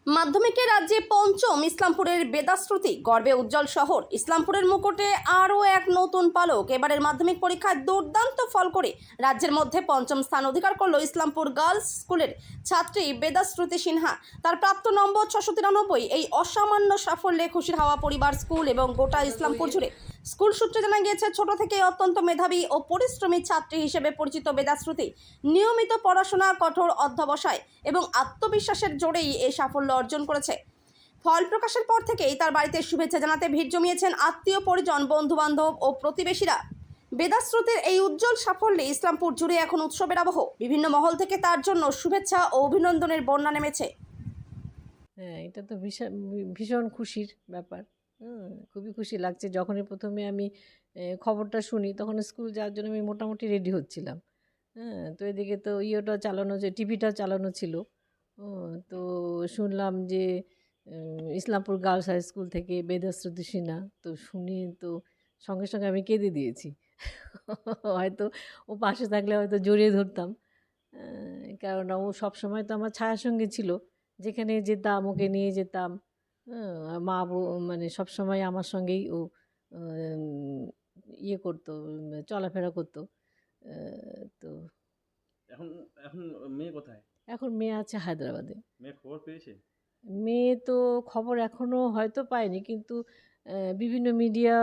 মাধ্যমিকে রাজ্যে পঞ্চম ইসলামপুরের বেদাশ্রুতি গর্বে উজ্জ্বল শহর। ইসলামপুরের মুকুটে আরও এক নতুন পালক। এবারের মাধ্যমিক পরীক্ষায় দুর্দান্ত ফল করে রাজ্যের মধ্যে পঞ্চম স্থান অধিকার করল ইসলামপুর গার্লস স্কুলের ছাত্রী বেদাশ্রুতি সিনহা। তার প্রাপ্ত নম্বর 693। এই অসামান্য সাফল্যে খুশির হাওয়া পরিবার, স্কুল এবং গোটা ইসলামপুর জুড়ে। স্কুল সূত্রে জানা গিয়েছে, ছোট থেকে অত্যন্ত মেধাবী ও পরিশ্রমী ছাত্রী হিসেবে পরিচিত বেদাশ্রুতি নিয়মিত পড়াশোনা, কঠোর অধ্যবসায় এবং আত্মবিশ্বাসের জোরেই এই সাফল্য অর্জন করেছে। ফল প্রকাশের পর থেকেই তার বাড়িতে শুভেচ্ছা জানাতে ভিড় জমিয়েছেন আত্মীয় পরিজন, বন্ধুবান্ধব ও প্রতিবেশীরা। বেদাশ্রুতির এই উজ্জ্বল সাফল্যে ইসলামপুর জুড়ে এখন উৎসবের আবহ। বিভিন্ন মহল থেকে তার জন্য শুভেচ্ছা ও অভিনন্দনের বন্যা নেমেছে। হ্যাঁ, এটা তো ভীষণ খুশির ব্যাপার। খুবই খুশি লাগছে। যখনই প্রথমে আমি খবরটা শুনি, তখন স্কুল যাওয়ার জন্য আমি মোটামুটি রেডি হচ্ছিলাম। তো এদিকে তো ইয়েটা চালানো, যে টিভিটা চালানো ছিল। তো শুনলাম যে ইসলামপুর গার্লস হাই স্কুল থেকে বেদাশ্রুতি সিনহা। তো শুনে তো সঙ্গে সঙ্গে আমি কেঁদে দিয়েছি। হয়তো ও পাশে থাকলে হয়তো জড়িয়ে ধরতাম। কেননা ও সবসময় তো আমার ছায়াসঙ্গী ছিল। যেখানে যেতাম ওকে নিয়ে যেতাম। আর মা মানে সবসময় আমার সঙ্গেই ও উম, ইয়ে করতো, চলাফেরা করতো। তো এখন এখন মেয়ে কোথায়? এখন মেয়ে আছে হায়দ্রাবাদে। মেয়ে খবর পেয়েছে? মেয়ে তো খবর এখনও হয়তো পায়নি, কিন্তু বিভিন্ন মিডিয়া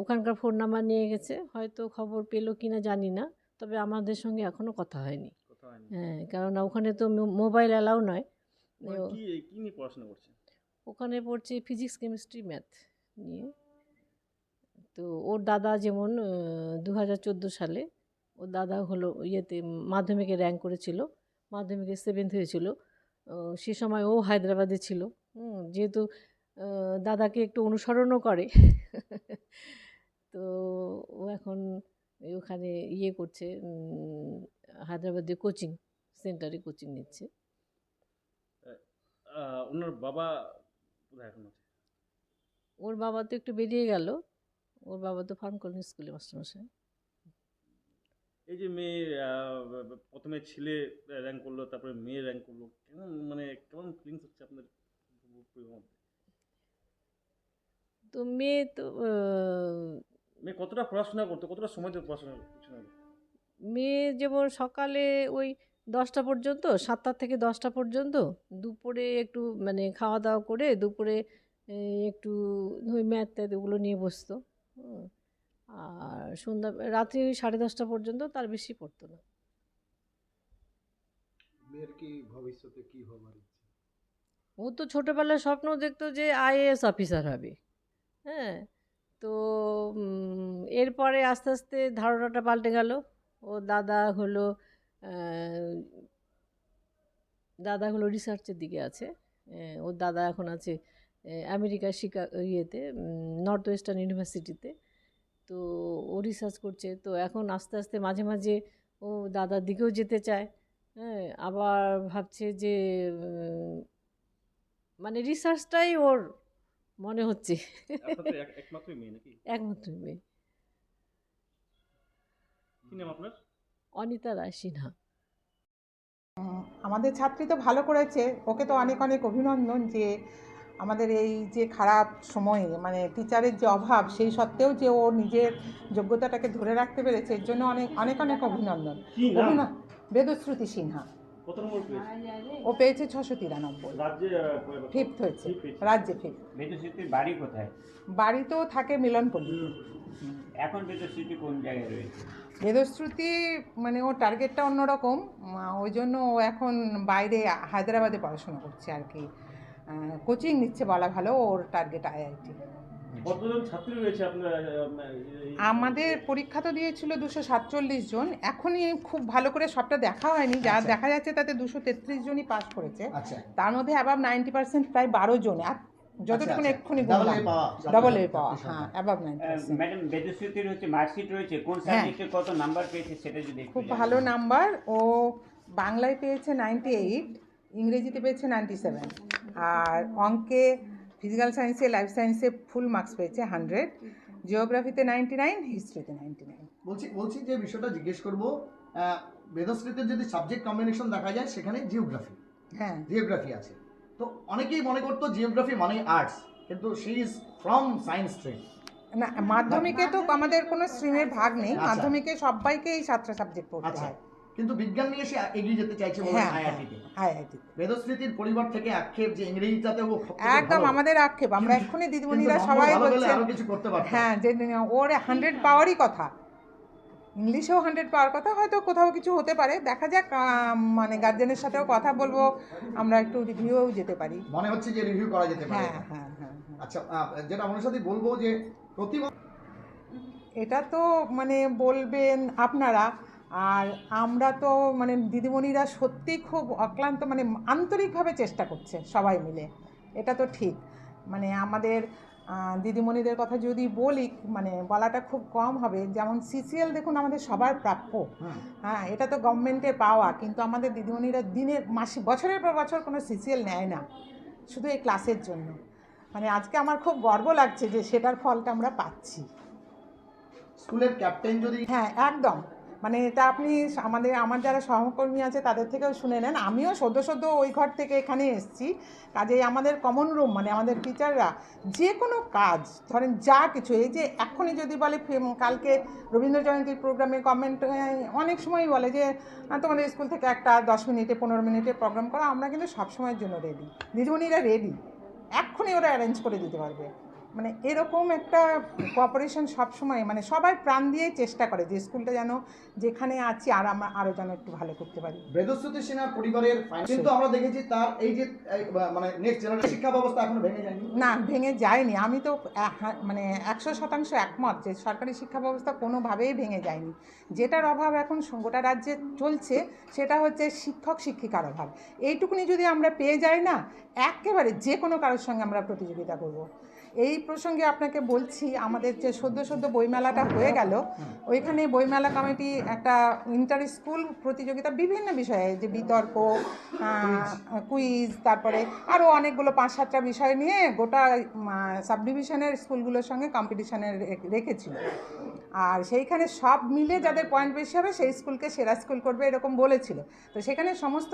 ওখানকার ফোন নাম্বার নিয়ে গেছে। হয়তো খবর পেলো কি না জানি না, তবে আমাদের সঙ্গে এখনও কথা হয়নি। কথা হয়নি? হ্যাঁ, কেননা ওখানে তো মোবাইল অ্যালাউ নয়। মানে কি কি নিয়ে পড়াশোনা করছে? ওখানে পড়ছে ফিজিক্স, কেমিস্ট্রি, ম্যাথ নিয়ে। তো ওর দাদা যেমন 2014 সালে ওর দাদা হলো ইয়েতে মাধ্যমিকে র্যাঙ্ক করেছিল, মাধ্যমিকে 7th হয়েছিল। সে সময় ও হায়দ্রাবাদে ছিল। যেহেতু দাদাকে একটু অনুসরণও করে। তো ও এখন ওখানে ইয়ে করছে, হায়দ্রাবাদে কোচিং সেন্টারে কোচিং নিচ্ছে। ওনার বাবা কোথায় এখন আছে? ওর বাবা তো একটু বেরিয়ে গেল। ওর বাবা তো ফার্ম কলোনি স্কুলে মাস্টারমশাই। এই যে মেয়ে প্রথমে ছেলে র্যাঙ্ক করলো, তারপরে মেয়ে র্যাঙ্ক করলো, কেমন ফিলিংস হচ্ছে আপনার পরিবারের মধ্যে? তো মেয়ে তো মেয়ে কতটা পড়াশোনা করতো, কতটা সময় দিয়ে পড়াশোনা পিছনে? মেয়ে যেমন সকালে ওই 10টা পর্যন্ত, 7টা থেকে 10টা পর্যন্ত, দুপুরে একটু মানে খাওয়া দাওয়া করে দুপুরে একটু ওই ম্যাথ ট্যাথ ওগুলো নিয়ে বসতো। আর সন্ধ্যা রাত্রি ওই 10:30টা পর্যন্ত, তার বেশি পড়তো না। মেয়ের কি ভবিষ্যতে কি হবার ইচ্ছে? ও তো ছোটোবেলায় স্বপ্ন দেখতো যে আইএএস অফিসার হবে। হ্যাঁ, তো এরপরে আস্তে আস্তে ধারণাটা পাল্টে গেল। ও আহ, দাদা হলো রিসার্চের দিকে আছে। ওর দাদা এখন আছে আমেরিকার ইয়েতে, নর্থ ওয়েস্টার্ন ইউনিভার্সিটিতে। তো ও রিসার্চ করছে। তো এখন আস্তে আস্তে মাঝে মাঝে ও দাদার দিকেও যেতে চায়। হ্যাঁ, আবার ভাবছে যে মানে রিসার্চটাই ওর মনে হচ্ছে। আপনার তো একমাত্রই মেয়ে নাকি? একমাত্র মেয়ে। কি নাম আপনার? অনিতা রায় সিনহা। আমাদের ছাত্রী তো ভালো করেছে, ওকে তো অনেক অনেক অভিনন্দন যে আমাদের এই যে খারাপ সময়ে মানে টিচারের যে অভাব, সেই সত্ত্বেও যে ও নিজের যোগ্যতাটাকে ধরে রাখতে পেরেছে, এর জন্য অনেক অনেক অনেক অভিনন্দন। বেদশ্রুতি সিনহা। কত নম্বর পেয়েছে? ও পেয়েছে 693। রাজ্যে ফিফথ হয়েছে, রাজ্যে ফিফথ। বেদস্মৃতির বাড়ি কোথায়? বাড়ি তো থাকে মিলনপল্লী। এখন বেদস্মৃতি কোন জায়গায় রয়েছে? বেদশ্রুতি মানে ওর টার্গেটটা অন্যরকম, ওই জন্য ও এখন বাইরে হায়দ্রাবাদে পড়াশোনা করছে আর কি, কোচিং নিচ্ছে বলা ভালো। ওর টার্গেট আইআইটি। কতজন ছাত্রী রয়েছে আপনার? আমাদের পরীক্ষা তো দিয়েছিল 247 জন। এখনই খুব ভালো করে সবটা দেখা হয়নি, যা দেখা যাচ্ছে তাতে 233 জনই পাস করেছে। তার মধ্যে অ্যাবাভ 90% প্রায় 12 জন, যতটুকু এক্ষুনি ডবল এ পাওয়া। হ্যাঁ, অ্যাবাভ 90%। ম্যাডাম, বেদস্মৃতির হচ্ছে মার্কশিট রয়েছে, কোন সাবজেক্টে কত নাম্বার পেয়েছে সেটা যদি খুব ভালো নাম্বার। ও বাংলায় পেয়েছে 98, ইংরেজিতে পেয়েছে 97, আর অঙ্কে, ফিজিক্যাল সায়েন্সে, লাইফ সায়েন্সে ফুল মার্কস পেয়েছে 100, জিওগ্রাফিতে 99, হিস্ট্রিতে 99। বলছি যে বিষয়টা জিজ্ঞেস করবো, বেদস্মৃতির যদি সাবজেক্ট কম্বিনেশন দেখা যায় সেখানে জিওগ্রাফি, হ্যাঁ, জিওগ্রাফি আছে, তো অনেকেই মনে করতো জিওগ্রাফি মানে আর্টস, কিন্তু she is from science stream. না, মাধ্যমিকে তো আমাদের কোনো স্ট্রিমের ভাগ নেই, আচ্ছা। মাধ্যমিকে সবাইকে এই 7টা সাবজেক্ট পড়তে আচ্ছা, হয়। কিন্তু বিজ্ঞান নিয়ে সে এগিয়ে যেতে চাইছে বলে হ্যাঁ, আইআইটিতে। আইআইটি বেদস্মৃতির পরিবার থেকে আক্ষেপ যে ইংরেজিটাতে ও সবথেকে একদম ভালো। আমাদের আক্ষেপ, আমরা কিন্তু- এক্ষুনি কিন্তু দিদিমণিরা নম্বর সবাই ভালো পেলে বলছেন আরো কিছু করতে পারতাম। হ্যাঁ যে ওর 100 পাওয়ারই কথা, ইংলিশেও 100 পাওয়ার কথা, হয়তো কোথাও কিছু হতে পারে, দেখা যাক। মানে গার্জেনের সাথেও কথা বলবো, আমরা একটু রিভিউও যেতে পারি। মনে হচ্ছে যে রিভিউ করা যেতে পারে। হ্যাঁ হ্যাঁ হ্যাঁ হ্যাঁ। আচ্ছা, যেটা আমার সাথে বলবো যে প্রতি এটা তো মানে বলবেন আপনারা, আর আমরা তো মানে দিদিমণিরা সত্যি খুব অক্লান্ত মানে আন্তরিকভাবে চেষ্টা করছে সবাই মিলে, এটা তো ঠিক। মানে আমাদের দিদিমণিদের কথা যদি বলি, মানে বলাটা খুব কম হবে। যেমন সিসিএল দেখুন আমাদের সবার প্রাপ্য, হ্যাঁ এটা তো গভর্নমেন্টের পাওয়া, কিন্তু আমাদের দিদিমণিরা দিনের মাসে বছরের পর বছর কোনো সিসিএল নেয় না, শুধু এই ক্লাসের জন্য। মানে আজকে আমার খুব গর্ব লাগছে যে সেটার ফলটা আমরা পাচ্ছি। স্কুলের ক্যাপ্টেন যদি হ্যাঁ একদম, মানে এটা আপনি আমার যারা সহকর্মী আছে তাদের থেকেও শুনে নেন। আমিও সদ্য ওই ঘর থেকে এখানে এসেছি, কাজেই আমাদের কমন রুম মানে আমাদের টিচাররা যে কোনো কাজ ধরেন যা কিছু, এই যে এখনই যদি বলে কালকে রবীন্দ্র জয়ন্তীর প্রোগ্রামে গভর্নমেন্ট অনেক সময় বলে যে তোমাদের স্কুল থেকে একটা 10 মিনিটে 15 মিনিটে প্রোগ্রাম করা, আমরা কিন্তু সবসময়ের জন্য রেডি, দিদিমণিরা রেডি, এক্ষুনি ওরা অ্যারেঞ্জ করে দিতে পারবে। মানে এরকম একটা কোঅপারেশন সবসময়, মানে সবাই প্রাণ দিয়েই চেষ্টা করে যে স্কুলটা যেন যেখানে আছি আর আমরা আরও যেন একটু ভালো করতে পারি। বেদস্রুতি সিনহার পরিবারের কিন্তু আমরা দেখেছি তার এই যে মানে নেক্সট জেনারেশন শিক্ষা ব্যবস্থা এখনো ভেঙে যায়নি। না, ভেঙে যায়নি। আমি তো মানে 100% একমত যে সরকারি শিক্ষা ব্যবস্থা কোনোভাবেই ভেঙে যায়নি। যেটার অভাব এখন গোটা রাজ্যে চলছে সেটা হচ্ছে শিক্ষক শিক্ষিকার অভাব। এইটুকুনি যদি আমরা পেয়ে যাই না, একেবারে যে কোনো কারোর সঙ্গে আমরা প্রতিযোগিতা করব। এই প্রসঙ্গে আপনাকে বলছি, আমাদের যে সদ্য বইমেলাটা হয়ে গেল, ওইখানে বইমেলা কমিটি একটা ইন্টার স্কুল প্রতিযোগিতা বিভিন্ন বিষয়ে, যে বিতর্ক, কুইজ, তারপরে আরও অনেকগুলো 5-7টা বিষয় নিয়ে গোটা সাব ডিভিশনের স্কুলগুলোর সঙ্গে কম্পিটিশানে রেখেছিল। আর সেইখানে সব মিলে যাদের পয়েন্ট বেশি হবে সেই স্কুলকে সেরা স্কুল করবে এরকম বলেছিল। তো সেখানে সমস্ত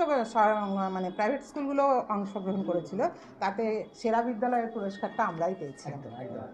মানে প্রাইভেট স্কুলগুলো অংশগ্রহণ করেছিল, তাতে সেরা বিদ্যালয়ের পুরস্কারটা আমরাই পেয়েছিলাম। একদম।